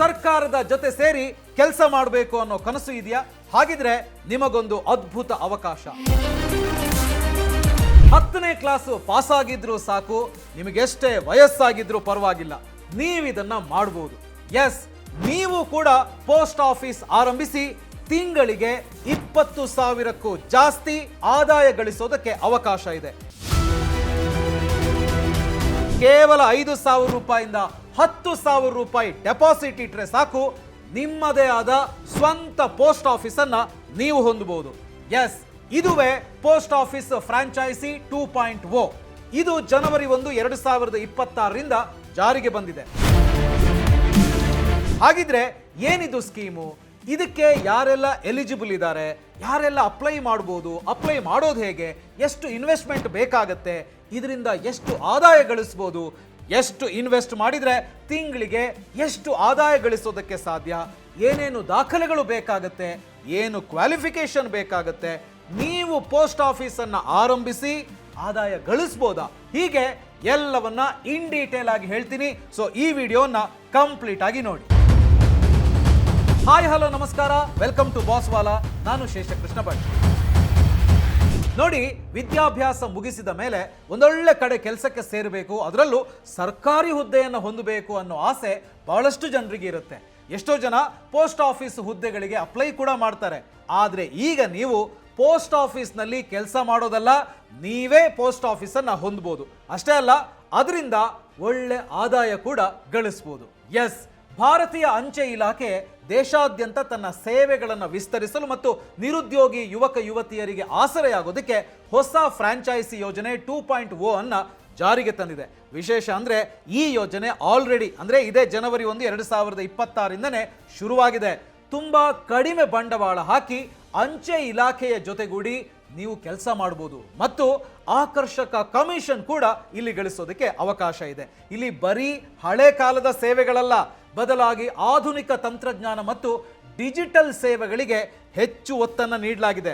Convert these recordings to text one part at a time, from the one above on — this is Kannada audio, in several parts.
ಸರ್ಕಾರದ ಜೊತೆ ಸೇರಿ ಕೆಲಸ ಮಾಡಬೇಕು ಅನ್ನೋ ಕನಸು ಇದೆಯಾ? ಹಾಗಿದ್ರೆ ನಿಮಗೊಂದು ಅದ್ಭುತ ಅವಕಾಶ. 10ನೇ ಕ್ಲಾಸ್ ಪಾಸ್ ಆಗಿದ್ರು ಸಾಕು, ನಿಮಗೆಷ್ಟೇ ವಯಸ್ಸಾಗಿದ್ರೂ ಪರವಾಗಿಲ್ಲ, ನೀವಿದನ್ನ ಮಾಡಬಹುದು. ಎಸ್, ನೀವು ಕೂಡ ಪೋಸ್ಟ್ ಆಫೀಸ್ ಆರಂಭಿಸಿ ತಿಂಗಳಿಗೆ 20,000ಕ್ಕೂ ಜಾಸ್ತಿ ಆದಾಯ ಗಳಿಸೋದಕ್ಕೆ ಅವಕಾಶ ಇದೆ. ಕೇವಲ 5,000 ರೂಪಾಯಿಂದ 10,000 ರೂಪಾಯಿ ಡೆಪಾಸಿಟ್ ಇಟ್ಟರೆ ಸಾಕು, ನಿಮ್ಮದೇ ಆದ ಸ್ವಂತ ಪೋಸ್ಟ್ ಆಫೀಸ್ ಅನ್ನ ನೀವು ಹೊಂದಬಹುದು. ಎಸ್, ಇದುವೇ ಪೋಸ್ಟ್ ಆಫೀಸ್ ಫ್ರಾಂಚೈಸಿ 2.0. ಇದು ಜನವರಿ 1, 2026ರಿಂದ ಜಾರಿಗೆ ಬಂದಿದೆ. ಹಾಗಿದ್ರೆ ಏನಿದು ಸ್ಕೀಮು? ಇದಕ್ಕೆ ಯಾರೆಲ್ಲ ಎಲಿಜಿಬಲ್ ಇದ್ದಾರೆ, ಯಾರೆಲ್ಲ ಅಪ್ಲೈ ಮಾಡಬಹುದು, ಅಪ್ಲೈ ಮಾಡೋದು ಹೇಗೆ, ಎಷ್ಟು ಇನ್ವೆಸ್ಟ್ಮೆಂಟ್ ಬೇಕಾಗತ್ತೆ, ಇದರಿಂದ ಎಷ್ಟು ಆದಾಯ ಗಳಿಸಬಹುದು, ಎಷ್ಟು ಇನ್ವೆಸ್ಟ್ ಮಾಡಿದ್ರೆ ತಿಂಗಳಿಗೆ ಎಷ್ಟು ಆದಾಯ ಗಳಿಸೋದಕ್ಕೆ ಸಾಧ್ಯ, ಏನೇನು ದಾಖಲೆಗಳು ಬೇಕಾಗತ್ತೆ, ಏನು ಕ್ವಾಲಿಫಿಕೇಶನ್ ಬೇಕಾಗತ್ತೆ, ನೀವು ಪೋಸ್ಟ್ ಆಫೀಸ್ ಅನ್ನ ಆರಂಭಿಸಿ ಆದಾಯ ಗಳಿಸಬಹುದಾ, ಹೀಗೆ ಎಲ್ಲವನ್ನ ಇನ್ ಡೀಟೇಲ್ ಆಗಿ ಹೇಳ್ತೀನಿ. ಸೊ ಈ ವಿಡಿಯೋನ ಕಂಪ್ಲೀಟ್ ಆಗಿ ನೋಡಿ. ಹಾಯ್, ಹಲೋ, ನಮಸ್ಕಾರ, ವೆಲ್ಕಮ್ ಟು ಬಾಸ್ ವಾಲಾ. ನಾನು ಶೇಷಕೃಷ್ಣ ಭಟ್. ನೋಡಿ, ವಿದ್ಯಾಭ್ಯಾಸ ಮುಗಿಸಿದ ಮೇಲೆ ಒಂದೊಳ್ಳೆ ಕಡೆ ಕೆಲಸಕ್ಕೆ ಸೇರಬೇಕು, ಅದರಲ್ಲೂ ಸರ್ಕಾರಿ ಹುದ್ದೆಯನ್ನು ಹೊಂದಬೇಕು ಅನ್ನೋ ಆಸೆ ಬಹಳಷ್ಟು ಜನರಿಗೆ ಇರುತ್ತೆ. ಎಷ್ಟೋ ಜನ ಪೋಸ್ಟ್ ಆಫೀಸ್ ಹುದ್ದೆಗಳಿಗೆ ಅಪ್ಲೈ ಕೂಡ ಮಾಡ್ತಾರೆ. ಆದರೆ ಈಗ ನೀವು ಪೋಸ್ಟ್ ಆಫೀಸ್ನಲ್ಲಿ ಕೆಲಸ ಮಾಡೋದಲ್ಲ, ನೀವೇ ಪೋಸ್ಟ್ ಆಫೀಸನ್ನು ಹೊಂದಬಹುದು. ಅಷ್ಟೇ ಅಲ್ಲ, ಅದರಿಂದ ಒಳ್ಳೆ ಆದಾಯ ಕೂಡ ಗಳಿಸಬಹುದು. ಎಸ್, ಭಾರತೀಯ ಅಂಚೆ ಇಲಾಖೆ ದೇಶಾದ್ಯಂತ ತನ್ನ ಸೇವೆಗಳನ್ನು ವಿಸ್ತರಿಸಲು ಮತ್ತು ನಿರುದ್ಯೋಗಿ ಯುವಕ ಯುವತಿಯರಿಗೆ ಆಸರೆಯಾಗೋದಕ್ಕೆ ಹೊಸ ಫ್ರಾಂಚೈಸಿ ಯೋಜನೆ 2.0 ಅನ್ನ ಜಾರಿಗೆ ತಂದಿದೆ. ವಿಶೇಷ ಅಂದ್ರೆ ಈ ಯೋಜನೆ ಆಲ್ರೆಡಿ ಅಂದ್ರೆ ಇದೇ ಜನವರಿ 1, 2026ರಿಂದನೇ ಶುರುವಾಗಿದೆ. ತುಂಬಾ ಕಡಿಮೆ ಬಂಡವಾಳ ಹಾಕಿ ಅಂಚೆ ಇಲಾಖೆಯ ಜೊತೆಗೂಡಿ ನೀವು ಕೆಲಸ ಮಾಡಬಹುದು ಮತ್ತು ಆಕರ್ಷಕ ಕಮಿಷನ್ ಕೂಡ ಇಲ್ಲಿ ಗಳಿಸೋದಕ್ಕೆ ಅವಕಾಶ ಇದೆ. ಇಲ್ಲಿ ಬರೀ ಹಳೆ ಕಾಲದ ಸೇವೆಗಳಲ್ಲ, ಬದಲಾಗಿ ಆಧುನಿಕ ತಂತ್ರಜ್ಞಾನ ಮತ್ತು ಡಿಜಿಟಲ್ ಸೇವೆಗಳಿಗೆ ಹೆಚ್ಚು ಒತ್ತನ್ನು ನೀಡಲಾಗಿದೆ.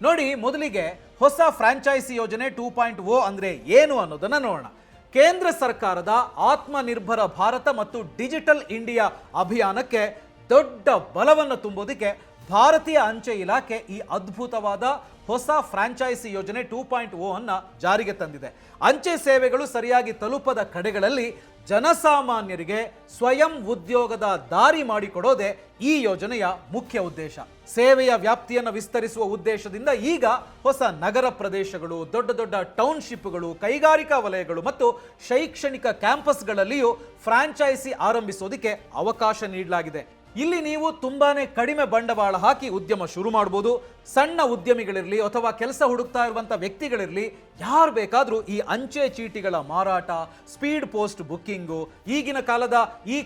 ನೋಡಿ, ಮೊದಲಿಗೆ ಹೊಸ ಫ್ರಾಂಚೈಸಿ ಯೋಜನೆ 2.0 ಅಂದ್ರೆ ಏನು ಅನ್ನೋದನ್ನ ನೋಡೋಣ. ಕೇಂದ್ರ ಸರ್ಕಾರದ ಆತ್ಮನಿರ್ಭರ ಭಾರತ ಮತ್ತು ಡಿಜಿಟಲ್ ಇಂಡಿಯಾ ಅಭಿಯಾನಕ್ಕೆ ದೊಡ್ಡ ಬಲವನ್ನು ತುಂಬೋದಕ್ಕೆ ಭಾರತೀಯ ಅಂಚೆ ಇಲಾಖೆ ಈ ಅದ್ಭುತವಾದ ಹೊಸ ಫ್ರಾಂಚೈಸಿ ಯೋಜನೆ 2.0 ಅನ್ನ ಜಾರಿಗೆ ತಂದಿದೆ. ಅಂಚೆ ಸೇವೆಗಳು ಸರಿಯಾಗಿ ತಲುಪದ ಕಡೆಗಳಲ್ಲಿ ಜನಸಾಮಾನ್ಯರಿಗೆ ಸ್ವಯಂ ಉದ್ಯೋಗದ ದಾರಿ ಮಾಡಿಕೊಡೋದೇ ಈ ಯೋಜನೆಯ ಮುಖ್ಯ ಉದ್ದೇಶ. ಸೇವೆಯ ವ್ಯಾಪ್ತಿಯನ್ನು ವಿಸ್ತರಿಸುವ ಉದ್ದೇಶದಿಂದ ಈಗ ಹೊಸ ನಗರ ಪ್ರದೇಶಗಳು, ದೊಡ್ಡ ದೊಡ್ಡ ಟೌನ್ಶಿಪ್ಗಳು, ಕೈಗಾರಿಕಾ ವಲಯಗಳು ಮತ್ತು ಶೈಕ್ಷಣಿಕ ಕ್ಯಾಂಪಸ್ಗಳಲ್ಲಿಯೂ ಫ್ರಾಂಚೈಸಿ ಆರಂಭಿಸೋದಕ್ಕೆ ಅವಕಾಶ ನೀಡಲಾಗಿದೆ. ಇಲ್ಲಿ ನೀವು ತುಂಬಾನೇ ಕಡಿಮೆ ಬಂಡವಾಳ ಹಾಕಿ ಉದ್ಯಮ ಶುರು ಮಾಡಬಹುದು. ಸಣ್ಣ ಉದ್ಯಮಿಗಳಿರಲಿ ಅಥವಾ ಕೆಲಸ ಹುಡುಕ್ತಾ ಇರುವಂಥ ವ್ಯಕ್ತಿಗಳಿರಲಿ, ಯಾರು ಬೇಕಾದರೂ ಈ ಅಂಚೆ ಚೀಟಿಗಳ ಮಾರಾಟ, ಸ್ಪೀಡ್ ಪೋಸ್ಟ್ ಬುಕ್ಕಿಂಗು, ಈಗಿನ ಕಾಲದ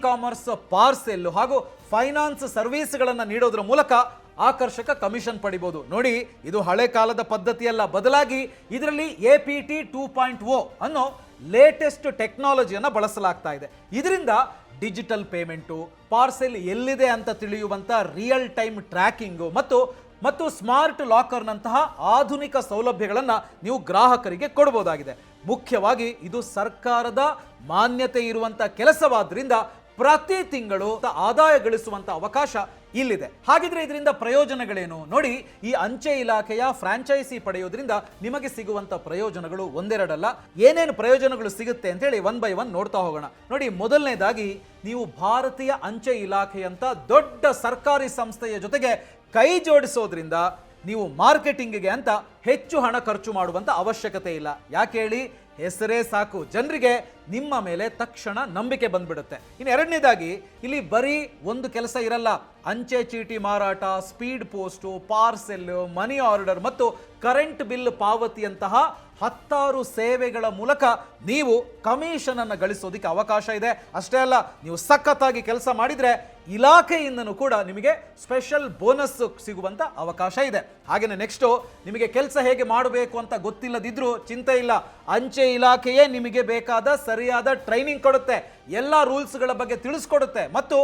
ಕಾಮರ್ಸ್, ಪಾರ್ಸೆಲ್ ಹಾಗೂ ಫೈನಾನ್ಸ್ ಸರ್ವಿಸ್ಗಳನ್ನು ನೀಡೋದ್ರ ಮೂಲಕ ಆಕರ್ಷಕ ಕಮಿಷನ್ ಪಡಿಬಹುದು. ನೋಡಿ, ಇದು ಹಳೆ ಕಾಲದ ಪದ್ಧತಿಯಲ್ಲ, ಬದಲಾಗಿ ಇದರಲ್ಲಿ APT 2.0 ಅನ್ನೋ ಲೇಟೆಸ್ಟ್ ಟೆಕ್ನಾಲಜಿಯನ್ನು ಬಳಸಲಾಗ್ತಾ ಇದೆ. ಇದರಿಂದ ಡಿಜಿಟಲ್ ಪೇಮೆಂಟು, ಪಾರ್ಸೆಲ್ ಎಲ್ಲಿದೆ ಅಂತ ತಿಳಿಯುವಂಥ ರಿಯಲ್ ಟೈಮ್ ಟ್ರ್ಯಾಕಿಂಗು ಮತ್ತು ಸ್ಮಾರ್ಟ್ ಲಾಕರ್ನಂತಹ ಆಧುನಿಕ ಸೌಲಭ್ಯಗಳನ್ನು ನೀವು ಗ್ರಾಹಕರಿಗೆ ಕೊಡಬಹುದಾಗಿದೆ. ಮುಖ್ಯವಾಗಿ ಇದು ಸರ್ಕಾರದ ಮಾನ್ಯತೆ ಇರುವಂಥ ಕೆಲಸವಾದ್ರಿಂದ ಪ್ರತಿ ತಿಂಗಳು ಆದಾಯ ಗಳಿಸುವಂಥ ಅವಕಾಶ ಇಲ್ಲಿದೆ. ಹಾಗಿದ್ರೆ ಇದರಿಂದ ಪ್ರಯೋಜನಗಳೇನು? ನೋಡಿ, ಈ ಅಂಚೆ ಇಲಾಖೆಯ ಫ್ರಾಂಚೈಸಿ ಪಡೆಯೋದ್ರಿಂದ ನಿಮಗೆ ಸಿಗುವಂತ ಪ್ರಯೋಜನಗಳು ಒಂದೆರಡಲ್ಲ. ಏನೇನು ಪ್ರಯೋಜನಗಳು ಸಿಗುತ್ತೆ ಅಂತ ಹೇಳಿ ಒನ್ ಬೈ ಒನ್ ನೋಡ್ತಾ ಹೋಗೋಣ. ನೋಡಿ, ಮೊದಲನೇದಾಗಿ ನೀವು ಭಾರತೀಯ ಅಂಚೆ ಇಲಾಖೆಯಂತ ದೊಡ್ಡ ಸರ್ಕಾರಿ ಸಂಸ್ಥೆಯ ಜೊತೆಗೆ ಕೈ ಜೋಡಿಸೋದ್ರಿಂದ ನೀವು ಮಾರ್ಕೆಟಿಂಗ್ಗೆ ಅಂತ ಹೆಚ್ಚು ಹಣ ಖರ್ಚು ಮಾಡುವಂತ ಅವಶ್ಯಕತೆ ಇಲ್ಲ. ಯಾಕೆ ಹೇಳಿ? ಹೆಸರೇ ಸಾಕು, ಜನರಿಗೆ ನಿಮ್ಮ ಮೇಲೆ ತಕ್ಷಣ ನಂಬಿಕೆ ಬಂದ್ಬಿಡುತ್ತೆ. ಇನ್ನು ಎರಡನೇದಾಗಿ, ಇಲ್ಲಿ ಬರೀ ಒಂದು ಕೆಲಸ ಇರಲ್ಲ. ಅಂಚೆ ಚೀಟಿ ಮಾರಾಟ, speed post, parcel, money order ಮತ್ತು ಕರೆಂಟ್ ಬಿಲ್ ಪಾವತಿಯಂತಹ 10 ಸೇವೆಗಳ ಮೂಲಕ ನೀವು ಕಮಿಷನ್ ಅನ್ನು ಗಳಿಸೋದಕ್ಕೆ ಅವಕಾಶ ಇದೆ. ಅಷ್ಟೇ ಅಲ್ಲ, ನೀವು ಸಖತ್ತಾಗಿ ಕೆಲಸ ಮಾಡಿದ್ರೆ ಇಲಾಖೆಯಿಂದನೂ ಕೂಡ ನಿಮಗೆ ಸ್ಪೆಷಲ್ ಬೋನಸ್ ಸಿಗುವಂತ ಅವಕಾಶ ಇದೆ. ಹಾಗೇನೆ ನೆಕ್ಸ್ಟ್, ನಿಮಗೆ ಕೆಲಸ ಹೇಗೆ ಮಾಡಬೇಕು ಅಂತ ಗೊತ್ತಿಲ್ಲದಿದ್ರೂ ಚಿಂತೆ ಇಲ್ಲ. ಅಂಚೆ ಇಲಾಖೆಯೇ ನಿಮಗೆ ಬೇಕಾದ ಸರಿಯಾದ ಟ್ರೈನಿಂಗ್ ಕೊಡುತ್ತೆ, ಎಲ್ಲ ರೂಲ್ಸ್ಗಳ ಬಗ್ಗೆ ತಿಳಿಸ್ಕೊಡುತ್ತೆ ಮತ್ತು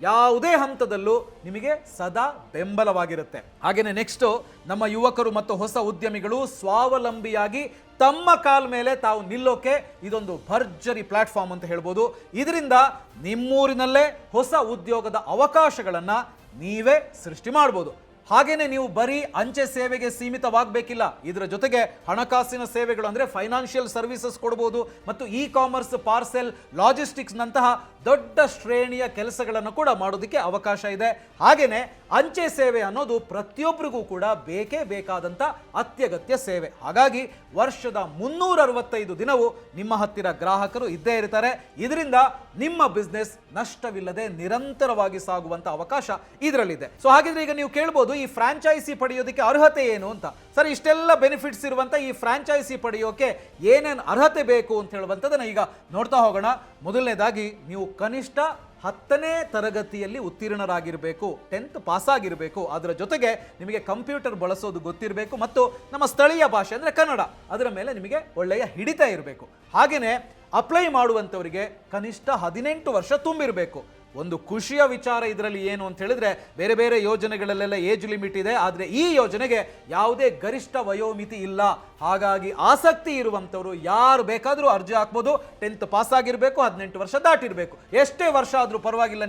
ಯಾವುದೇ ಹಂತದಲ್ಲೂ ನಿಮಗೆ ಸದಾ ಬೆಂಬಲವಾಗಿರುತ್ತೆ. ಹಾಗೇನೆ ನೆಕ್ಸ್ಟ್, ನಮ್ಮ ಯುವಕರು ಮತ್ತು ಹೊಸ ಉದ್ಯಮಿಗಳು ಸ್ವಾವಲಂಬಿಯಾಗಿ ತಮ್ಮ ಕಾಲ ಮೇಲೆ ತಾವು ನಿಲ್ಲೋಕೆ ಇದೊಂದು ಭರ್ಜರಿ ಪ್ಲಾಟ್ಫಾರ್ಮ್ ಅಂತ ಹೇಳ್ಬೋದು. ಇದರಿಂದ ನಿಮ್ಮೂರಿನಲ್ಲೇ ಹೊಸ ಉದ್ಯೋಗದ ಅವಕಾಶಗಳನ್ನ ನೀವೇ ಸೃಷ್ಟಿ ಮಾಡ್ಬೋದು. ಹಾಗೇನೆ ನೀವು ಬರೀ ಅಂಚೆ ಸೇವೆಗೆ ಸೀಮಿತವಾಗಬೇಕಿಲ್ಲ. ಇದರ ಜೊತೆಗೆ ಹಣಕಾಸಿನ ಸೇವೆಗಳು ಅಂದರೆ ಫೈನಾನ್ಷಿಯಲ್ ಸರ್ವಿಸಸ್ ಕೊಡ್ಬೋದು ಮತ್ತು ಇ ಕಾಮರ್ಸ್, ಪಾರ್ಸೆಲ್, ಲಾಜಿಸ್ಟಿಕ್ಸ್ ನಂತಹ ದೊಡ್ಡ ಶ್ರೇಣಿಯ ಕೆಲಸಗಳನ್ನು ಕೂಡ ಮಾಡೋದಕ್ಕೆ ಅವಕಾಶ ಇದೆ. ಹಾಗೇನೆ ಅಂಚೆ ಸೇವೆ ಅನ್ನೋದು ಪ್ರತಿಯೊಬ್ಬರಿಗೂ ಕೂಡ ಬೇಕೇ ಬೇಕಾದಂಥ ಅತ್ಯಗತ್ಯ ಸೇವೆ. ಹಾಗಾಗಿ ವರ್ಷದ 365 ದಿನವೂ ನಿಮ್ಮ ಹತ್ತಿರ ಗ್ರಾಹಕರು ಇದ್ದೇ ಇರ್ತಾರೆ. ಇದರಿಂದ ನಿಮ್ಮ ಬಿಸ್ನೆಸ್ ನಷ್ಟವಿಲ್ಲದೆ ನಿರಂತರವಾಗಿ ಸಾಗುವಂತ ಅವಕಾಶ ಇದರಲ್ಲಿದೆ. ಸೊ ಹಾಗಿದ್ರೆ ಈಗ ನೀವು ಕೇಳ್ಬೋದು, ಈ ಫ್ರಾಂಚೈಸಿ ಪಡೆಯೋದಕ್ಕೆ ಅರ್ಹತೆ ಏನು ಅಂತ. ಸರ್, ಇಷ್ಟೆಲ್ಲ ಬೆನಿಫಿಟ್ಸ್ ಇರುವಂತ ಈ ಫ್ರಾಂಚೈಸಿ ಪಡೆಯೋಕೆ ಏನೇನು ಅರ್ಹತೆ ಬೇಕು ಅಂತ ಹೇಳುವಂಥದ್ದನ್ನ ಈಗ ನೋಡ್ತಾ ಹೋಗೋಣ. ಮೊದಲನೇದಾಗಿ, ನೀವು ಕನಿಷ್ಠ 10ನೇ ತರಗತಿಯಲ್ಲಿ ಉತ್ತೀರ್ಣರಾಗಿರಬೇಕು, 10th ಪಾಸ್ ಆಗಿರಬೇಕು. ಅದರ ಜೊತೆಗೆ ನಿಮಗೆ ಕಂಪ್ಯೂಟರ್ ಬಳಸೋದು ಗೊತ್ತಿರಬೇಕು ಮತ್ತು ನಮ್ಮ ಸ್ಥಳೀಯ ಭಾಷೆ ಅಂದರೆ ಕನ್ನಡ ಅದರ ಮೇಲೆ ನಿಮಗೆ ಒಳ್ಳೆಯ ಹಿಡಿತ ಇರಬೇಕು. ಹಾಗೆಯೇ ಅಪ್ಲೈ ಮಾಡುವಂಥವರಿಗೆ ಕನಿಷ್ಠ 18 ವರ್ಷ ತುಂಬಿರಬೇಕು. ಒಂದು ಖುಷಿಯ ವಿಚಾರ ಇದರಲ್ಲಿ ಏನು ಅಂತ ಹೇಳಿದ್ರೆ, ಬೇರೆ ಬೇರೆ ಯೋಜನೆಗಳಲ್ಲೆಲ್ಲ ಏಜ್ ಲಿಮಿಟ್ ಇದೆ, ಆದರೆ ಈ ಯೋಜನೆಗೆ ಯಾವುದೇ ಗರಿಷ್ಠ ವಯೋಮಿತಿ ಇಲ್ಲ. ಹಾಗಾಗಿ ಆಸಕ್ತಿ ಇರುವಂಥವರು ಯಾರು ಬೇಕಾದರೂ ಅರ್ಜಿ ಹಾಕ್ಬೋದು. 10th ಪಾಸ್ ಆಗಿರಬೇಕು, 18 ವರ್ಷ ದಾಟಿರಬೇಕು. ಎಷ್ಟೇ ವರ್ಷ ಆದರೂ ಪರವಾಗಿಲ್ಲ,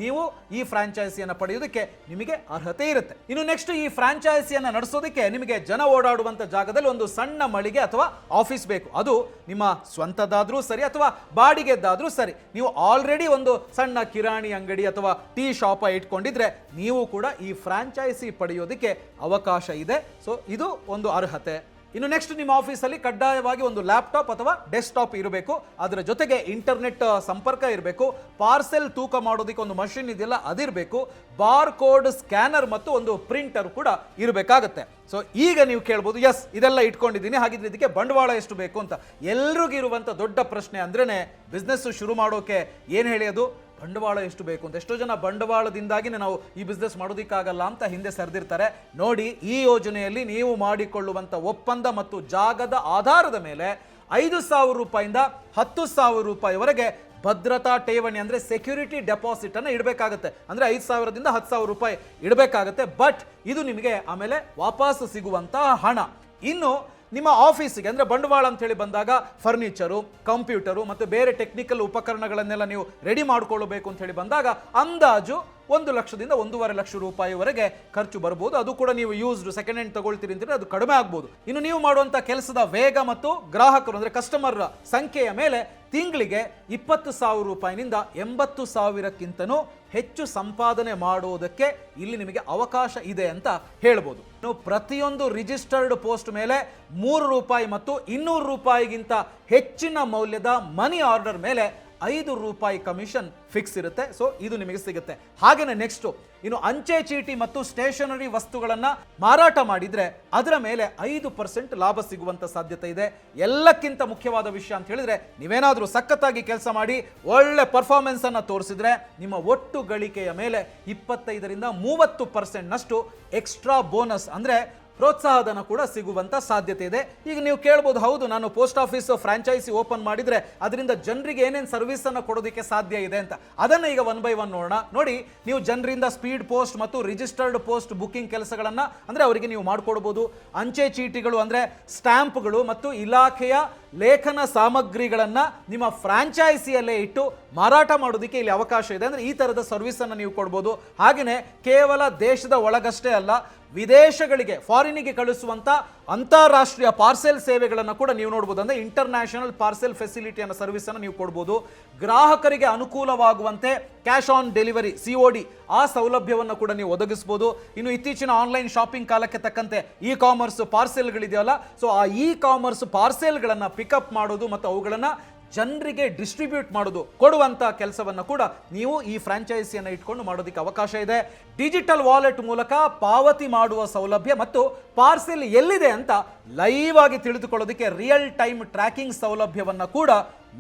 ನೀವು ಈ ಫ್ರಾಂಚೈಸಿಯನ್ನು ಪಡೆಯೋದಕ್ಕೆ ನಿಮಗೆ ಅರ್ಹತೆ ಇರುತ್ತೆ. ಇನ್ನು ನೆಕ್ಸ್ಟ್, ಈ ಫ್ರಾಂಚೈಸಿಯನ್ನು ನಡೆಸೋದಕ್ಕೆ ನಿಮಗೆ ಜನ ಓಡಾಡುವಂಥ ಜಾಗದಲ್ಲಿ ಒಂದು ಸಣ್ಣ ಮಳಿಗೆ ಅಥವಾ ಆಫೀಸ್ ಬೇಕು. ಅದು ನಿಮ್ಮ ಸ್ವಂತದಾದ್ರೂ ಸರಿ ಅಥವಾ ಬಾಡಿಗೆದ್ದಾದ್ರೂ ಸರಿ. ನೀವು ಆಲ್ರೆಡಿ ಒಂದು ಸಣ್ಣ ಕಿರಾಣಿ ಅಂಗಡಿ ಅಥವಾ ಟೀ ಶಾಪ್ ಇಟ್ಕೊಂಡಿದ್ರೆ ನೀವು ಕೂಡ ಈ ಫ್ರಾಂಚೈಸಿ ಪಡೆಯೋದಕ್ಕೆ ಅವಕಾಶ ಇದೆ. ಸೊ ಇದು ಒಂದು ಅರ್ಹತೆ. ಇನ್ನು ನೆಕ್ಸ್ಟ್, ನಿಮ್ಮ ಆಫೀಸಲ್ಲಿ ಕಡ್ಡಾಯವಾಗಿ ಒಂದು ಲ್ಯಾಪ್ಟಾಪ್ ಅಥವಾ ಡೆಸ್ಕ್ಟಾಪ್ ಇರಬೇಕು. ಅದರ ಜೊತೆಗೆ ಇಂಟರ್ನೆಟ್ ಸಂಪರ್ಕ ಇರಬೇಕು. ಪಾರ್ಸೆಲ್ ತೂಕ ಮಾಡೋದಕ್ಕೆ ಒಂದು ಮಷಿನ್ ಇದೆಯಲ್ಲ ಅದಿರಬೇಕು. ಬಾರ್ ಕೋಡ್ ಸ್ಕ್ಯಾನರ್ ಮತ್ತು ಒಂದು ಪ್ರಿಂಟರ್ ಕೂಡ ಇರಬೇಕಾಗತ್ತೆ. ಸೊ ಈಗ ನೀವು ಕೇಳ್ಬೋದು, ಎಸ್ ಇದೆಲ್ಲ ಇಟ್ಕೊಂಡಿದ್ದೀನಿ, ಹಾಗಿದ್ರೆ ಇದಕ್ಕೆ ಬಂಡವಾಳ ಎಷ್ಟು ಬೇಕು ಅಂತ. ಎಲ್ರಿಗೂ ಇರುವಂಥ ದೊಡ್ಡ ಪ್ರಶ್ನೆ ಅಂದ್ರೇನೆ, ಬಿಸ್ನೆಸ್ ಶುರು ಮಾಡೋಕೆ ಏನು ಹೇಳಿ ಅದು ಬಂಡವಾಳ ಎಷ್ಟು ಬೇಕು ಅಂತ. ಎಷ್ಟೋ ಜನ ಬಂಡವಾಳದಿಂದಾಗಿನೇ ನಾವು ಈ ಬಿಸ್ನೆಸ್ ಮಾಡೋದಕ್ಕಾಗಲ್ಲ ಅಂತ ಹಿಂದೆ ಸರಿದಿರ್ತಾರೆ. ನೋಡಿ, ಈ ಯೋಜನೆಯಲ್ಲಿ ನೀವು ಮಾಡಿಕೊಳ್ಳುವಂಥ ಒಪ್ಪಂದ ಮತ್ತು ಜಾಗದ ಆಧಾರದ ಮೇಲೆ 5,000 ರೂಪಾಯಿಂದ 10,000 ರೂಪಾಯಿವರೆಗೆ ಭದ್ರತಾ ಠೇವಣಿ ಅಂದರೆ ಸೆಕ್ಯೂರಿಟಿ ಡೆಪಾಸಿಟ್ ಅನ್ನು ಇಡಬೇಕಾಗುತ್ತೆ. ಅಂದರೆ 5,000ದಿಂದ 10,000 ರೂಪಾಯಿ ಇಡಬೇಕಾಗುತ್ತೆ. ಬಟ್ ಇದು ನಿಮಗೆ ಆಮೇಲೆ ವಾಪಸ್ ಸಿಗುವಂತಹ ಹಣ. ಇನ್ನು ನಿಮ್ಮ ಆಫೀಸಿಗೆ ಅಂದರೆ ಬಂಡವಾಳ ಅಂತ ಹೇಳಿ ಬಂದಾಗ ಫರ್ನಿಚರು, ಕಂಪ್ಯೂಟರು ಮತ್ತು ಬೇರೆ ಟೆಕ್ನಿಕಲ್ ಉಪಕರಣಗಳನ್ನೆಲ್ಲ ನೀವು ರೆಡಿ ಮಾಡಿಕೊಳ್ಳಬೇಕು ಅಂತ ಹೇಳಿ ಬಂದಾಗ ಅಂದಾಜು 1 ಲಕ್ಷದಿಂದ 1.5 ಲಕ್ಷ ರೂಪಾಯಿವರೆಗೆ ಖರ್ಚು ಬರ್ಬೋದು. ಅದು ಕೂಡ ನೀವು ಯೂಸ್ಡ್ ಸೆಕೆಂಡ್ ಹ್ಯಾಂಡ್ ತಗೊಳ್ತೀರಿ ಅಂತಂದ್ರೆ ಅದು ಕಡಿಮೆ ಆಗ್ಬೋದು. ಇನ್ನು ನೀವು ಮಾಡುವಂಥ ಕೆಲಸದ ವೇಗ ಮತ್ತು ಗ್ರಾಹಕರು ಅಂದರೆ ಕಸ್ಟಮರ್ ಸಂಖ್ಯೆಯ ಮೇಲೆ ತಿಂಗಳಿಗೆ 20,000 ರೂಪಾಯಿನಿಂದ 80,000ಕ್ಕಿಂತನೂ ಹೆಚ್ಚು ಸಂಪಾದನೆ ಮಾಡುವುದಕ್ಕೆ ಇಲ್ಲಿ ನಿಮಗೆ ಅವಕಾಶ ಇದೆ ಅಂತ ಹೇಳ್ಬೋದು. ಇನ್ನು ಪ್ರತಿಯೊಂದು ರಿಜಿಸ್ಟರ್ಡ್ ಪೋಸ್ಟ್ ಮೇಲೆ 3 ರೂಪಾಯಿ ಮತ್ತು 200 ರೂಪಾಯಿಗಿಂತ ಹೆಚ್ಚಿನ ಮೌಲ್ಯದ ಮನಿ ಆರ್ಡರ್ ಮೇಲೆ 5 ರೂಪಾಯಿ ಕಮಿಷನ್ ಫಿಕ್ಸ್ ಇರುತ್ತೆ. ಸೊ ಇದು ನಿಮಗೆ ಸಿಗುತ್ತೆ. ಹಾಗೇನೆ ನೆಕ್ಸ್ಟ್, ಇನ್ನು ಅಂಚೆ ಚೀಟಿ ಮತ್ತು ಸ್ಟೇಷನರಿ ವಸ್ತುಗಳನ್ನು ಮಾರಾಟ ಮಾಡಿದ್ರೆ ಅದರ ಮೇಲೆ 5% ಲಾಭ ಸಿಗುವಂತ ಸಾಧ್ಯತೆ ಇದೆ. ಎಲ್ಲಕ್ಕಿಂತ ಮುಖ್ಯವಾದ ವಿಷಯ ಅಂತ ಹೇಳಿದ್ರೆ, ನೀವೇನಾದರೂ ಸಖತ್ತಾಗಿ ಕೆಲಸ ಮಾಡಿ ಒಳ್ಳೆ ಪರ್ಫಾರ್ಮೆನ್ಸ್ ಅನ್ನು ತೋರಿಸಿದ್ರೆ ನಿಮ್ಮ ಒಟ್ಟು ಗಳಿಕೆಯ ಮೇಲೆ 25ರಿಂದ 30% ಎಕ್ಸ್ಟ್ರಾ ಬೋನಸ್ ಅಂದ್ರೆ ಪ್ರೋತ್ಸಾಹಧನ ಕೂಡ ಸಿಗುವಂತ ಸಾಧ್ಯತೆ ಇದೆ. ಈಗ ನೀವು ಕೇಳ್ಬೋದು, ಹೌದು ನಾನು ಪೋಸ್ಟ್ ಆಫೀಸ್ ಫ್ರಾಂಚೈಸಿ ಓಪನ್ ಮಾಡಿದ್ರೆ ಅದರಿಂದ ಜನರಿಗೆ ಏನೇನು ಸರ್ವಿಸ್ ಅನ್ನು ಕೊಡೋದಕ್ಕೆ ಸಾಧ್ಯ ಇದೆ ಅಂತ. ಅದನ್ನ ಈಗ 1 by 1 ನೋಡೋಣ. ನೋಡಿ, ನೀವು ಜನರಿಂದ ಸ್ಪೀಡ್ ಪೋಸ್ಟ್ ಮತ್ತು ರಿಜಿಸ್ಟರ್ಡ್ ಪೋಸ್ಟ್ ಬುಕಿಂಗ್ ಕೆಲಸಗಳನ್ನ ಅಂದ್ರೆ ಅವರಿಗೆ ನೀವು ಮಾಡಿಕೊಡ್ಬೋದು. ಅಂಚೆ ಚೀಟಿಗಳು ಅಂದ್ರೆ ಸ್ಟ್ಯಾಂಪ್ಗಳು ಮತ್ತು ಇಲಾಖೆಯ ಲೇಖನ ಸಾಮಗ್ರಿಗಳನ್ನ ನಿಮ್ಮ ಫ್ರಾಂಚೈಸಿಯಲ್ಲೇ ಇಟ್ಟು ಮಾರಾಟ ಮಾಡೋದಕ್ಕೆ ಇಲ್ಲಿ ಅವಕಾಶ ಇದೆ. ಅಂದ್ರೆ ಈ ತರದ ಸರ್ವಿಸ್ ಅನ್ನು ನೀವು ಕೊಡ್ಬೋದು. ಹಾಗೆಯೇ ಕೇವಲ ದೇಶದ ಒಳಗಷ್ಟೇ ಅಲ್ಲ, ವಿದೇಶಗಳಿಗೆ ಫಾರಿನಿಗೆ ಕಳಿಸುವಂತ ಅಂತಾರಾಷ್ಟ್ರೀಯ ಪಾರ್ಸೆಲ್ ಸೇವೆಗಳನ್ನು ಕೂಡ ನೀವು ನೋಡಬಹುದು. ಅಂದ್ರೆ ಇಂಟರ್ನ್ಯಾಷನಲ್ ಪಾರ್ಸೆಲ್ ಫೆಸಿಲಿಟಿ ಅನ್ನೋ ಸರ್ವಿಸ್ ಅನ್ನು ನೀವು ಕೊಡಬಹುದು. ಗ್ರಾಹಕರಿಗೆ ಅನುಕೂಲವಾಗುವಂತೆ ಕ್ಯಾಶ್ ಆನ್ ಡೆಲಿವರಿ COD ಆ ಸೌಲಭ್ಯವನ್ನು ಕೂಡ ನೀವು ಒದಗಿಸಬಹುದು. ಇನ್ನು ಇತ್ತೀಚಿನ ಆನ್ಲೈನ್ ಶಾಪಿಂಗ್ ಕಾಲಕ್ಕೆ ತಕ್ಕಂತೆ ಇ ಕಾಮರ್ಸ್ ಪಾರ್ಸೆಲ್ಗಳಿದೆಯಲ್ಲ, ಸೊ ಆ ಇ ಕಾಮರ್ಸ್ ಪಾರ್ಸೆಲ್ಗಳನ್ನು ಪಿಕಪ್ ಮಾಡೋದು ಮತ್ತು ಅವುಗಳನ್ನು ಜನರಿಗೆ ಡಿಸ್ಟ್ರಿಬ್ಯೂಟ್ ಮಾಡೋದು, ಕೊಡುವಂತ ಕೆಲಸವನ್ನು ಕೂಡ ನೀವು ಈ ಫ್ರಾಂಚೈಸಿಯನ್ನು ಇಟ್ಕೊಂಡು ಮಾಡೋದಕ್ಕೆ ಅವಕಾಶ ಇದೆ. ಡಿಜಿಟಲ್ ವಾಲೆಟ್ ಮೂಲಕ ಪಾವತಿ ಮಾಡುವ ಸೌಲಭ್ಯ ಮತ್ತು ಪಾರ್ಸೆಲ್ ಎಲ್ಲಿದೆ ಅಂತ ಲೈವ್ ಆಗಿ ತಿಳಿದುಕೊಳ್ಳೋದಕ್ಕೆ ರಿಯಲ್ ಟೈಮ್ ಟ್ರ್ಯಾಕಿಂಗ್ ಸೌಲಭ್ಯವನ್ನು ಕೂಡ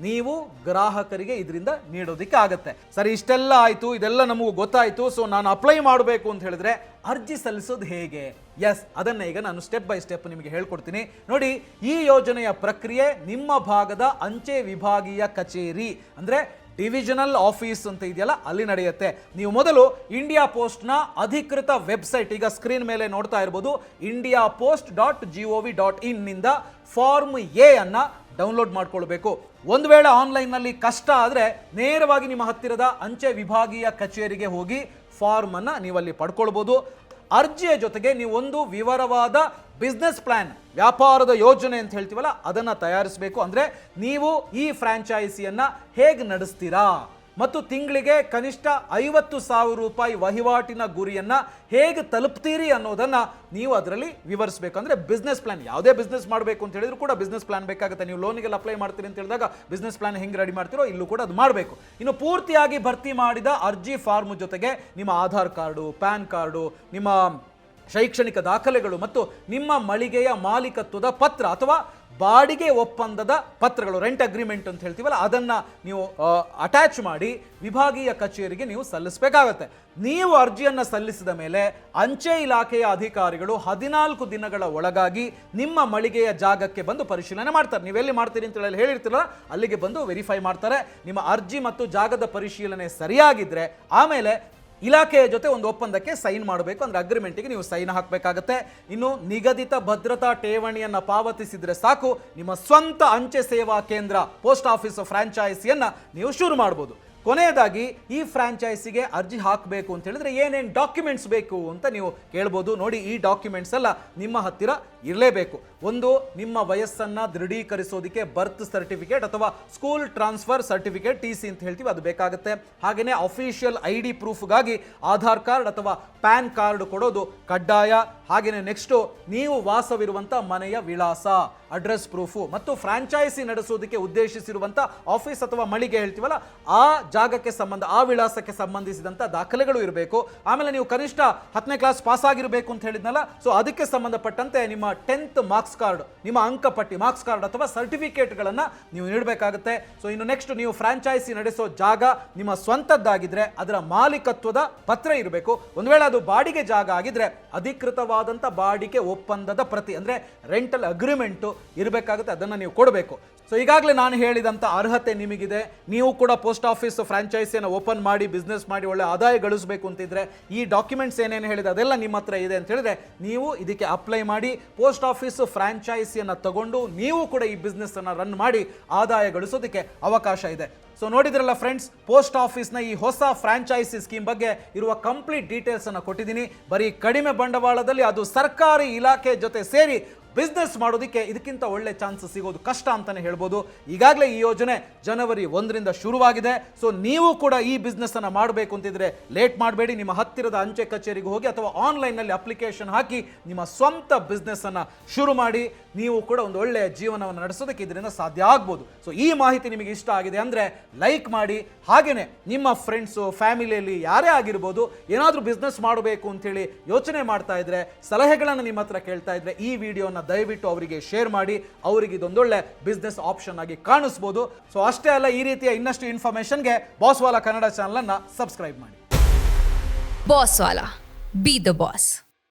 ನೀವು ಗ್ರಾಹಕರಿಗೆ ಇದರಿಂದ ನೀಡೋದಕ್ಕೆ ಆಗತ್ತೆ. ಸರಿ, ಇಷ್ಟೆಲ್ಲ ಆಯ್ತು, ಇದೆಲ್ಲ ನಮಗೂ ಗೊತ್ತಾಯ್ತು. ಸೊ ನಾನು ಅಪ್ಲೈ ಮಾಡಬೇಕು ಅಂತ ಹೇಳಿದ್ರೆ ಅರ್ಜಿ ಸಲ್ಲಿಸೋದು ಹೇಗೆ? ಎಸ್, ಅದನ್ನ ಈಗ ನಾನು ಸ್ಟೆಪ್ ಬೈ ಸ್ಟೆಪ್ ನಿಮಗೆ ಹೇಳ್ಕೊಡ್ತೀನಿ. ನೋಡಿ, ಈ ಯೋಜನೆಯ ಪ್ರಕ್ರಿಯೆ ನಿಮ್ಮ ಭಾಗದ ಅಂಚೆ ವಿಭಾಗೀಯ ಕಚೇರಿ ಅಂದ್ರೆ ಡಿವಿಷನಲ್ ಆಫೀಸ್ ಅಂತ ಇದೆಯಲ್ಲ, ಅಲ್ಲಿ ನಡೆಯುತ್ತೆ. ನೀವು ಮೊದಲು ಇಂಡಿಯಾ ಪೋಸ್ಟ್ನ ಅಧಿಕೃತ ವೆಬ್ಸೈಟ್, ಈಗ ಸ್ಕ್ರೀನ್ ಮೇಲೆ ನೋಡ್ತಾ ಇರ್ಬೋದು, indiapost.gov.in ನಿಂದ ಫಾರ್ಮ್ ಎ ಅನ್ನ ಡೌನ್ಲೋಡ್ ಮಾಡ್ಕೊಳ್ಬೇಕು. ಒಂದು ವೇಳೆ ಆನ್ಲೈನ್ನಲ್ಲಿ ಕಷ್ಟ ಆದರೆ ನೇರವಾಗಿ ನಿಮ್ಮ ಹತ್ತಿರದ ಅಂಚೆ ವಿಭಾಗೀಯ ಕಚೇರಿಗೆ ಹೋಗಿ ಫಾರ್ಮ್ ಅನ್ನ ನೀವಲ್ಲಿ ಪಡ್ಕೊಳ್ಬೋದು. ಅರ್ಜಿಯ ಜೊತೆಗೆ ನೀವು ಒಂದು ವಿವರವಾದ ಬಿಸ್ನೆಸ್ ಪ್ಲಾನ್, ವ್ಯಾಪಾರದ ಯೋಜನೆ ಅಂತ ಹೇಳ್ತೀವಲ್ಲ, ಅದನ್ನು ತಯಾರಿಸಬೇಕು. ಅಂದರೆ ನೀವು ಈ ಫ್ರಾಂಚೈಸಿಯನ್ನ ಹೇಗೆ ನಡೆಸ್ತೀರಾ ಮತ್ತು ತಿಂಗಳಿಗೆ ಕನಿಷ್ಠ 50,000 ರೂಪಾಯಿ ವಹಿವಾಟಿನ ಗುರಿಯನ್ನ ಹೇಗೆ ತಲುಪ್ತೀರಿ ಅನ್ನೋದನ್ನ ನೀವು ಅದರಲ್ಲಿ ವಿವರಿಸಬೇಕು. ಅಂದ್ರೆ ಬಿಸ್ನೆಸ್ ಪ್ಲಾನ್, ಯಾವುದೇ ಬಿಸ್ನೆಸ್ ಮಾಡಬೇಕು ಅಂತ ಹೇಳಿದ್ರು ಕೂಡ ಬಿಸ್ನೆಸ್ ಪ್ಲಾನ್ ಬೇಕಾಗುತ್ತೆ. ನೀವು ಲೋನಿಗೆಲ್ಲ ಅಪ್ಲೈ ಮಾಡ್ತೀರಿ ಅಂತ ಹೇಳಿದಾಗ ಬಿಸ್ನೆಸ್ ಪ್ಲಾನ್ ಹೆಂಗೆ ರೆಡಿ ಮಾಡ್ತೀರೋ ಇಲ್ಲೂ ಕೂಡ ಅದು ಮಾಡಬೇಕು. ಇನ್ನು ಪೂರ್ತಿಯಾಗಿ ಭರ್ತಿ ಮಾಡಿದ ಅರ್ಜಿ ಫಾರ್ಮ್ ಜೊತೆಗೆ ನಿಮ್ಮ ಆಧಾರ್ ಕಾರ್ಡು, ಪ್ಯಾನ್ ಕಾರ್ಡು, ನಿಮ್ಮ ಶೈಕ್ಷಣಿಕ ದಾಖಲೆಗಳು ಮತ್ತು ನಿಮ್ಮ ಮಳಿಗೆಯ ಮಾಲೀಕತ್ವದ ಪತ್ರ ಅಥವಾ ಬಾಡಿಗೆ ಒಪ್ಪಂದದ ಪತ್ರಗಳು, ರೆಂಟ್ ಅಗ್ರಿಮೆಂಟ್ ಅಂತ ಹೇಳ್ತೀವಲ್ಲ, ಅದನ್ನ ನೀವು ಅಟ್ಯಾಚ್ ಮಾಡಿ ವಿಭಾಗೀಯ ಕಚೇರಿಗೆ ನೀವು ಸಲ್ಲಿಸಬೇಕಾಗತ್ತೆ. ನೀವು ಅರ್ಜಿಯನ್ನು ಸಲ್ಲಿಸಿದ ಮೇಲೆ ಅಂಚೆ ಇಲಾಖೆಯ ಅಧಿಕಾರಿಗಳು 14 ದಿನಗಳ ಒಳಗಾಗಿ ನಿಮ್ಮ ಮಳಿಗೆಯ ಜಾಗಕ್ಕೆ ಬಂದು ಪರಿಶೀಲನೆ ಮಾಡ್ತಾರೆ. ನೀವೆಲ್ಲಿ ಮಾಡ್ತೀರಿ ಅಂತ ಹೇಳಿ ಹೇಳಿರ್ತೀರಲ್ಲ, ಅಲ್ಲಿಗೆ ಬಂದು ವೆರಿಫೈ ಮಾಡ್ತಾರೆ. ನಿಮ್ಮ ಅರ್ಜಿ ಮತ್ತು ಜಾಗದ ಪರಿಶೀಲನೆ ಸರಿಯಾಗಿದ್ರೆ ಆಮೇಲೆ ಇಲಾಖೆಯ ಜೊತೆ ಒಂದು ಒಪ್ಪಂದಕ್ಕೆ ಸೈನ್ ಮಾಡಬೇಕು. ಅಂದ್ರೆ ಅಗ್ರಿಮೆಂಟ್ಗೆ ನೀವು ಸೈನ್ ಹಾಕಬೇಕಾಗತ್ತೆ. ಇನ್ನು ನಿಗದಿತ ಭದ್ರತಾ ಠೇವಣಿಯನ್ನ ಪಾವತಿಸಿದ್ರೆ ಸಾಕು, ನಿಮ್ಮ ಸ್ವಂತ ಅಂಚೆ ಸೇವಾ ಕೇಂದ್ರ, ಪೋಸ್ಟ್ ಆಫೀಸ್ ಫ್ರಾಂಚೈಸಿಯನ್ನ ನೀವು ಶುರು ಮಾಡಬಹುದು. ಕೊನೆಯದಾಗಿ, ಈ ಫ್ರಾಂಚೈಸಿಗೆ ಅರ್ಜಿ ಹಾಕಬೇಕು ಅಂತ ಹೇಳಿದ್ರೆ ಏನೇನು ಡಾಕ್ಯುಮೆಂಟ್ಸ್ ಬೇಕು ಅಂತ ನೀವು ಕೇಳ್ಬೋದು. ನೋಡಿ, ಈ ಡಾಕ್ಯುಮೆಂಟ್ಸ್ ಎಲ್ಲ ನಿಮ್ಮ ಹತ್ತಿರ ಇರಲೇಬೇಕು. ಒಂದು, ನಿಮ್ಮ ವಯಸ್ಸನ್ನ ದೃಢೀಕರಿಸೋದಕ್ಕೆ ಬರ್ತ್ ಸರ್ಟಿಫಿಕೇಟ್ ಅಥವಾ ಸ್ಕೂಲ್ ಟ್ರಾನ್ಸ್ಫರ್ ಸರ್ಟಿಫಿಕೇಟ್, TC ಅಂತ ಹೇಳ್ತೀವಿ, ಅದು ಬೇಕಾಗುತ್ತೆ. ಹಾಗೆಯೇ ಅಫಿಷಿಯಲ್ ID ಪ್ರೂಫ್ಗಾಗಿ ಆಧಾರ್ ಕಾರ್ಡ್ ಅಥವಾ ಪ್ಯಾನ್ ಕಾರ್ಡ್ ಕೊಡೋದು ಕಡ್ಡಾಯ. ಹಾಗೆಯೇ ನೆಕ್ಸ್ಟು, ನೀವು ವಾಸವಿರುವಂಥ ಮನೆಯ ವಿಳಾಸ, ಅಡ್ರೆಸ್ ಪ್ರೂಫು ಮತ್ತು ಫ್ರಾಂಚೈಸಿ ನಡೆಸೋದಕ್ಕೆ ಉದ್ದೇಶಿಸಿರುವಂಥ ಆಫೀಸ್ ಅಥವಾ ಮಳಿಗೆ ಹೇಳ್ತೀವಲ್ಲ, ಆ ಜಾಗಕ್ಕೆ ಆ ವಿಳಾಸಕ್ಕೆ ಸಂಬಂಧಿಸಿದಂಥ ದಾಖಲೆಗಳು ಇರಬೇಕು. ಆಮೇಲೆ ನೀವು ಕನಿಷ್ಠ 10ನೇ ಕ್ಲಾಸ್ ಪಾಸ್ ಆಗಿರಬೇಕು ಅಂತ ಹೇಳಿದ್ನಲ್ಲ, ಸೊ ಅದಕ್ಕೆ ಸಂಬಂಧಪಟ್ಟಂತೆ ನಿಮ್ಮ 10th ಮಾರ್ಕ್ಸ್ ಕಾರ್ಡ್, ನಿಮ್ಮ ಅಂಕಪಟ್ಟಿ ಮಾರ್ಕ್ಸ್ ಕಾರ್ಡ್ ಅಥವಾ ಸರ್ಟಿಫಿಕೇಟ್ಗಳನ್ನು ನೀವು ನೀಡಬೇಕಾಗುತ್ತೆ. ಸೊ ಇನ್ನು ನೆಕ್ಸ್ಟ್, ನೀವು ಫ್ರಾಂಚೈಸಿ ನಡೆಸೋ ಜಾಗ ನಿಮ್ಮ ಸ್ವಂತದ್ದಾಗಿದ್ರೆ ಅದರ ಮಾಲೀಕತ್ವದ ಪತ್ರ ಇರಬೇಕು. ಒಂದು ವೇಳೆ ಅದು ಬಾಡಿಗೆ ಜಾಗ ಆಗಿದ್ರೆ ಅಧಿಕೃತವಾದಂಥ ಬಾಡಿಗೆ ಒಪ್ಪಂದದ ಪ್ರತಿ ಅಂದ್ರೆ ರೆಂಟಲ್ ಅಗ್ರಿಮೆಂಟು ಇರಬೇಕಾಗುತ್ತೆ, ಅದನ್ನು ನೀವು ಕೊಡಬೇಕು. ಸೊ ಈಗಾಗಲೇ ನಾನು ಹೇಳಿದಂಥ ಅರ್ಹತೆ ನಿಮಗಿದೆ. ನೀವು ಕೂಡ ಪೋಸ್ಟ್ ಆಫೀಸ್ ಫ್ರಾಂಚೈಸಿಯನ್ನು ಓಪನ್ ಮಾಡಿ ಬಿಸ್ನೆಸ್ ಮಾಡಿ ಒಳ್ಳೆ ಆದಾಯ ಗಳಿಸಬೇಕು ಅಂತಿದ್ರೆ ಈ ಡಾಕ್ಯುಮೆಂಟ್ಸ್ ಏನೇನು ಹೇಳಿದೆ ಅದೆಲ್ಲ ನಿಮ್ಮ ಹತ್ರ ಇದೆ ಅಂತ ಹೇಳಿದ್ರೆ ನೀವು ಇದಕ್ಕೆ ಅಪ್ಲೈ ಮಾಡಿ ಪೋಸ್ಟ್ ಆಫೀಸ್ ಫ್ರಾಂಚೈಸಿಯನ್ನು ತಗೊಂಡು ನೀವು ಕೂಡ ಈ ಬಿಸ್ನೆಸ್ ಅನ್ನು ರನ್ ಮಾಡಿ ಆದಾಯ ಗಳಿಸೋದಕ್ಕೆ ಅವಕಾಶ ಇದೆ. ಸೊ ನೋಡಿದ್ರಲ್ಲ ಫ್ರೆಂಡ್ಸ್, ಪೋಸ್ಟ್ ಆಫೀಸ್ನ ಈ ಹೊಸ ಫ್ರಾಂಚೈಸಿ ಸ್ಕೀಮ್ ಬಗ್ಗೆ ಇರುವ ಕಂಪ್ಲೀಟ್ ಡೀಟೇಲ್ಸ್ ಅನ್ನು ಕೊಟ್ಟಿದ್ದೀನಿ. ಬರೀ ಕಡಿಮೆ ಬಂಡವಾಳದಲ್ಲಿ ಅದು ಸರ್ಕಾರಿ ಇಲಾಖೆ ಜೊತೆ ಸೇರಿ ಬಿಸ್ನೆಸ್ ಮಾಡೋದಕ್ಕೆ ಇದಕ್ಕಿಂತ ಒಳ್ಳೆ ಚಾನ್ಸ್ ಸಿಗೋದು ಕಷ್ಟ ಅಂತಾನೆ ಹೇಳ್ಬೋದು. ಈಗಾಗಲೇ ಈ ಯೋಜನೆ ಜನವರಿ 1ರಿಂದ ಶುರುವಾಗಿದೆ. ಸೊ ನೀವು ಕೂಡ ಈ ಬಿಸ್ನೆಸ್ ಅನ್ನ ಮಾಡಬೇಕು ಅಂತಿದ್ರೆ ಲೇಟ್ ಮಾಡಬೇಡಿ, ನಿಮ್ಮ ಹತ್ತಿರದ ಅಂಚೆ ಕಚೇರಿಗೆ ಹೋಗಿ ಅಥವಾ ಆನ್ಲೈನ್ನಲ್ಲಿ ಅಪ್ಲಿಕೇಶನ್ ಹಾಕಿ ನಿಮ್ಮ ಸ್ವಂತ ಬಿಸ್ನೆಸ್ ಅನ್ನ ಶುರು ಮಾಡಿ ನೀವು ಕೂಡ ಒಂದು ಒಳ್ಳೆಯ ಜೀವನವನ್ನು ನಡೆಸೋದಕ್ಕೆ ಇದರಿಂದ ಸಾಧ್ಯ ಆಗ್ಬೋದು. ಸೊ ಈ ಮಾಹಿತಿ ನಿಮಗೆ ಇಷ್ಟ ಆಗಿದೆ ಅಂದರೆ ಲೈಕ್ ಮಾಡಿ. ಹಾಗೆಯೇ ನಿಮ್ಮ ಫ್ರೆಂಡ್ಸು, ಫ್ಯಾಮಿಲಿಯಲ್ಲಿ ಯಾರೇ ಆಗಿರ್ಬೋದು, ಏನಾದರೂ ಬಿಸ್ನೆಸ್ ಮಾಡಬೇಕು ಅಂತೇಳಿ ಯೋಚನೆ ಮಾಡ್ತಾ ಇದ್ರೆ, ಸಲಹೆಗಳನ್ನು ನಿಮ್ಮ ಹತ್ರ ಕೇಳ್ತಾ ಇದ್ರೆ ಈ ವಿಡಿಯೋನ ದಯವಿಟ್ಟು ಅವರಿಗೆ ಶೇರ್ ಮಾಡಿ. ಅವರಿಗೆ ಇದೊಂದೊಳ್ಳೆ ಬಿಸ್ನೆಸ್ ಆಪ್ಷನ್ ಆಗಿ ಕಾಣಿಸ್ಬೋದು. ಸೊ ಅಷ್ಟೇ ಅಲ್ಲ, ಈ ರೀತಿಯ ಇನ್ನಷ್ಟು ಇನ್ಫಾರ್ಮೇಷನ್ಗೆ ಬಾಸ್ವಾಲಾ ಕನ್ನಡ ಚಾನಲ್ ಅನ್ನ ಸಬ್ಸ್ಕ್ರೈಬ್ ಮಾಡಿ. ಬಾಸ್ವಾಲಾ, ಬಿ ದ ಬಾಸ್.